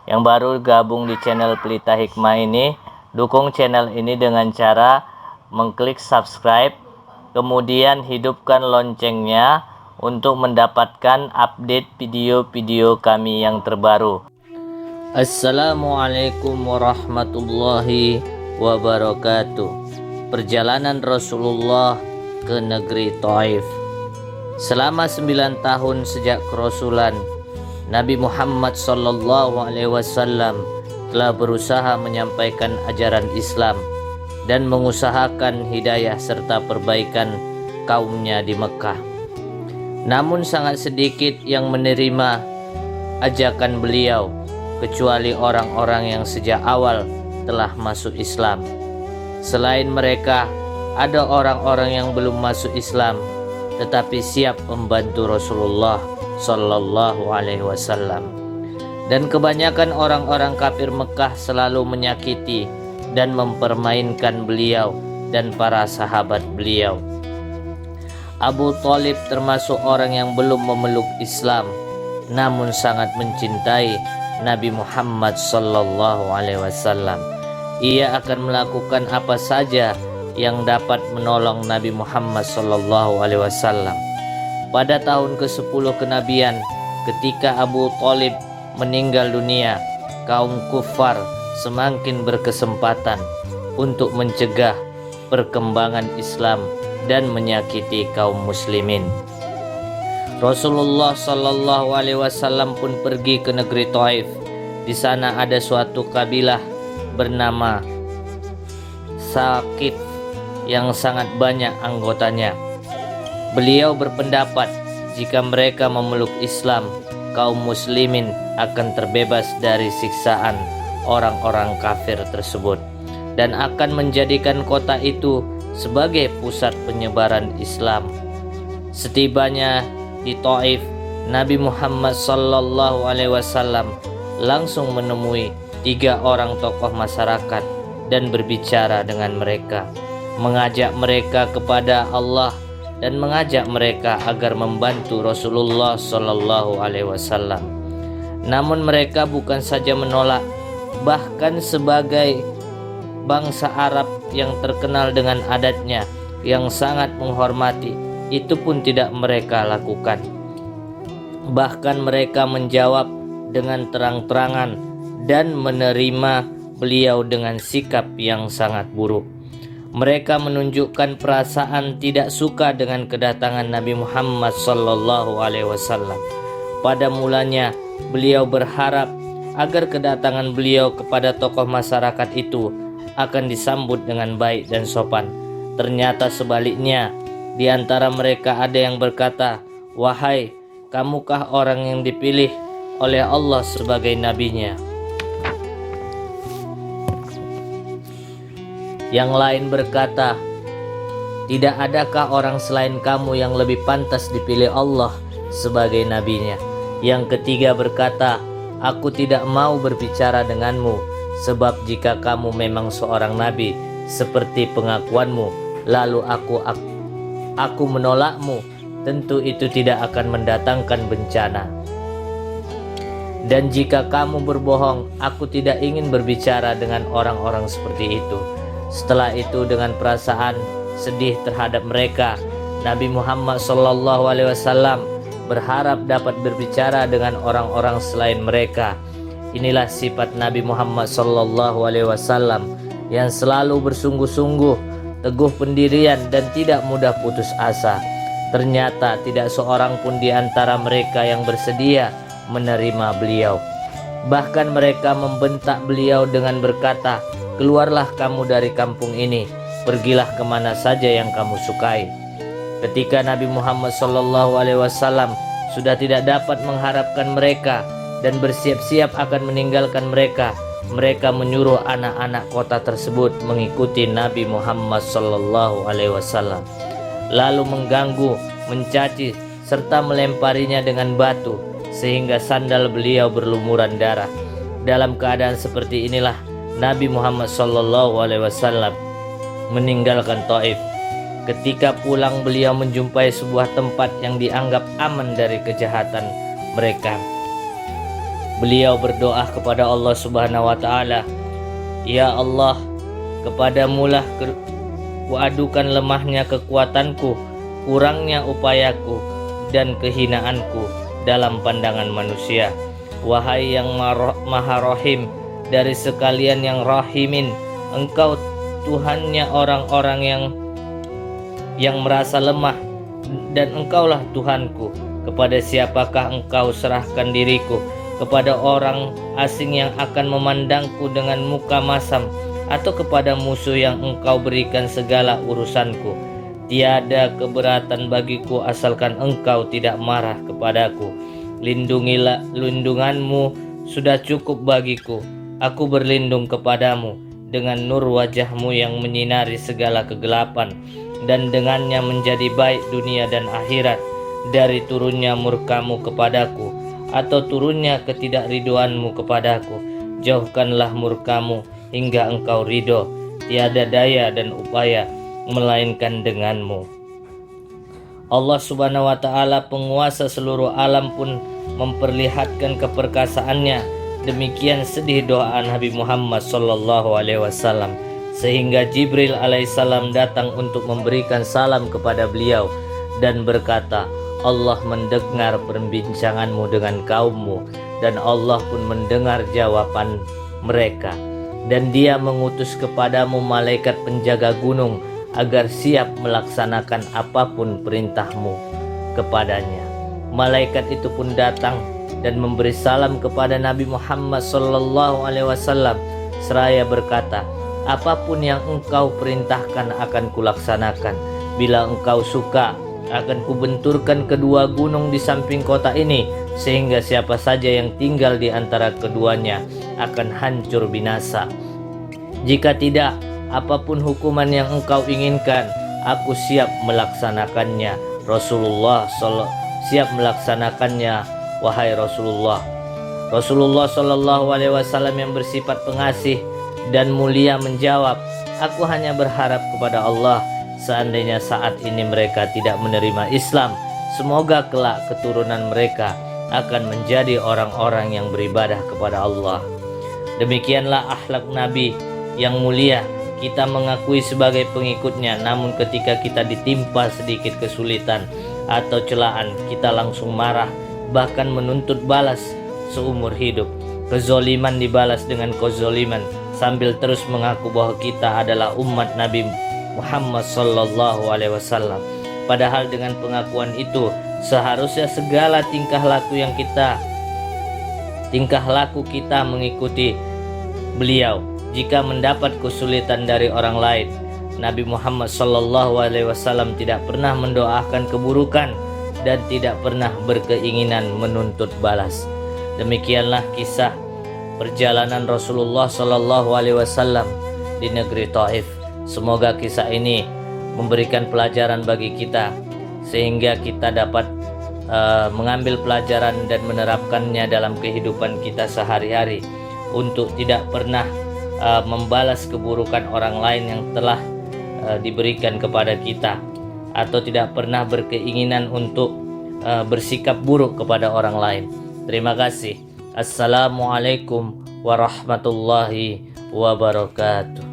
Yang baru gabung di channel Pelita Hikmah ini, dukung channel ini dengan cara mengklik subscribe, kemudian hidupkan loncengnya untuk mendapatkan update video-video kami yang terbaru. Assalamualaikum warahmatullahi wabarakatuh. Perjalanan Rasulullah ke negeri Taif. Selama 9 tahun sejak kerasulan, Nabi Muhammad SAW telah berusaha menyampaikan ajaran Islam dan mengusahakan hidayah serta perbaikan kaumnya di Mekah. Namun sangat sedikit yang menerima ajakan beliau, kecuali orang-orang yang sejak awal telah masuk Islam. Selain mereka, ada orang-orang yang belum masuk Islam tetapi siap membantu Rasulullah Sallallahu Alaihi Wasallam. Dan kebanyakan orang-orang kafir Mekah selalu menyakiti dan mempermainkan beliau dan para sahabat beliau. Abu Thalib termasuk orang yang belum memeluk Islam, namun sangat mencintai Nabi Muhammad Sallallahu Alaihi Wasallam. Ia akan melakukan apa saja yang dapat menolong Nabi Muhammad Sallallahu Alaihi Wasallam. Pada tahun ke-10 kenabian, ketika Abu Thalib meninggal dunia, kaum kufar semakin berkesempatan untuk mencegah perkembangan Islam dan menyakiti kaum muslimin. Rasulullah Sallallahu Alaihi Wasallam pun pergi ke negeri Taif. Di sana ada suatu kabilah bernama Sakif yang sangat banyak anggotanya. Beliau berpendapat jika mereka memeluk Islam, kaum muslimin akan terbebas dari siksaan orang-orang kafir tersebut dan akan menjadikan kota itu sebagai pusat penyebaran Islam. Setibanya di Taif, Nabi Muhammad Sallallahu Alaihi Wasallam langsung menemui 3 orang tokoh masyarakat dan berbicara dengan mereka, mengajak mereka kepada Allah dan mengajak mereka agar membantu Rasulullah Sallallahu Alaihi Wasallam. Namun mereka bukan saja menolak, bahkan sebagai bangsa Arab yang terkenal dengan adatnya yang sangat menghormati, itu pun tidak mereka lakukan. Bahkan mereka menjawab dengan terang-terangan dan menerima beliau dengan sikap yang sangat buruk. Mereka menunjukkan perasaan tidak suka dengan kedatangan Nabi Muhammad Sallallahu Alaihi Wasallam. Pada mulanya beliau berharap agar kedatangan beliau kepada tokoh masyarakat itu akan disambut dengan baik dan sopan. Ternyata sebaliknya, di antara mereka ada yang berkata, "Wahai, kamukah orang yang dipilih oleh Allah sebagai nabinya?" Yang lain berkata, "Tidak adakah orang selain kamu yang lebih pantas dipilih Allah sebagai nabinya?" Yang ketiga berkata, "Aku tidak mau berbicara denganmu, sebab jika kamu memang seorang nabi seperti pengakuanmu, lalu aku menolakmu, tentu itu tidak akan mendatangkan bencana. Dan jika kamu berbohong, aku tidak ingin berbicara dengan orang-orang seperti itu." Setelah itu, dengan perasaan sedih terhadap mereka, Nabi Muhammad SAW berharap dapat berbicara dengan orang-orang selain mereka. Inilah sifat Nabi Muhammad SAW yang selalu bersungguh-sungguh, teguh pendirian dan tidak mudah putus asa. Ternyata tidak seorang pun di antara mereka yang bersedia menerima beliau. Bahkan mereka membentak beliau dengan berkata, "Keluarlah kamu dari kampung ini, pergilah kemana saja yang kamu sukai." Ketika Nabi Muhammad SAW sudah tidak dapat mengharapkan mereka dan bersiap-siap akan meninggalkan mereka, mereka menyuruh anak-anak kota tersebut mengikuti Nabi Muhammad SAW, lalu mengganggu, mencaci, serta melemparinya dengan batu sehingga sandal beliau berlumuran darah. Dalam keadaan seperti inilah Nabi Muhammad SAW meninggalkan Taif. Ketika pulang, beliau menjumpai sebuah tempat yang dianggap aman dari kejahatan mereka. Beliau berdoa kepada Allah Subhanahu wa taala, "Ya Allah, kepadamulah kuadukan lemahnya kekuatanku, kurangnya upayaku, dan kehinaanku dalam pandangan manusia. Wahai yang maha rahim dari sekalian yang rahimin, Engkau Tuhannya orang-orang yang merasa lemah, dan Engkaulah Tuhanku. Kepada siapakah Engkau serahkan diriku? Kepada orang asing yang akan memandangku dengan muka masam, atau kepada musuh yang Engkau berikan segala urusanku? Tiada keberatan bagiku asalkan Engkau tidak marah kepadaku. Lindunganmu sudah cukup bagiku. Aku berlindung kepadamu dengan nur wajahmu yang menyinari segala kegelapan, dan dengannya menjadi baik dunia dan akhirat, dari turunnya murkamu kepadaku atau turunnya ketidakriduanmu kepadaku. Jauhkanlah murkamu hingga Engkau ridho. Tiada daya dan upaya melainkan denganmu." Allah Subhanahu wa taala, penguasa seluruh alam, pun memperlihatkan keperkasaannya. Demikian sedih doa Nabi Muhammad sallallahu alaihi wasallam, sehingga Jibril alaihissalam datang untuk memberikan salam kepada beliau dan berkata, "Allah mendengar perbincanganmu dengan kaummu, dan Allah pun mendengar jawaban mereka, dan Dia mengutus kepadamu malaikat penjaga gunung agar siap melaksanakan apapun perintahmu kepadanya." Malaikat itu pun datang dan memberi salam kepada Nabi Muhammad sallallahu alaihi wasallam seraya berkata, "Apapun yang engkau perintahkan akan kulaksanakan. Bila engkau suka, akan kubenturkan kedua gunung di samping kota ini, sehingga siapa saja yang tinggal di antara keduanya akan hancur binasa. Jika tidak, apapun hukuman yang engkau inginkan, aku siap melaksanakannya." Siap melaksanakannya, wahai Rasulullah. Rasulullah Shallallahu Alaihi Wasallam yang bersifat pengasih dan mulia menjawab, "Aku hanya berharap kepada Allah, seandainya saat ini mereka tidak menerima Islam, semoga kelak keturunan mereka akan menjadi orang-orang yang beribadah kepada Allah." Demikianlah akhlak Nabi yang mulia. Kita mengakui sebagai pengikutnya, namun ketika kita ditimpa sedikit kesulitan atau celaan, kita langsung marah, bahkan menuntut balas seumur hidup. Kezoliman dibalas dengan kezoliman, sambil terus mengaku bahwa kita adalah umat Nabi Muhammad sallallahu alaihi wasallam. Padahal dengan pengakuan itu, seharusnya segala tingkah laku kita mengikuti beliau. Jika mendapat kesulitan dari orang lain, Nabi Muhammad sallallahu alaihi wasallam tidak pernah mendoakan keburukan dan tidak pernah berkeinginan menuntut balas. Demikianlah kisah perjalanan Rasulullah sallallahu alaihi wasallam di negeri Taif. Semoga kisah ini memberikan pelajaran bagi kita, sehingga kita dapat mengambil pelajaran dan menerapkannya dalam kehidupan kita sehari-hari, untuk tidak pernah membalas keburukan orang lain yang telah diberikan kepada kita, atau tidak pernah berkeinginan untuk bersikap buruk kepada orang lain. Terima kasih. Assalamualaikum warahmatullahi wabarakatuh.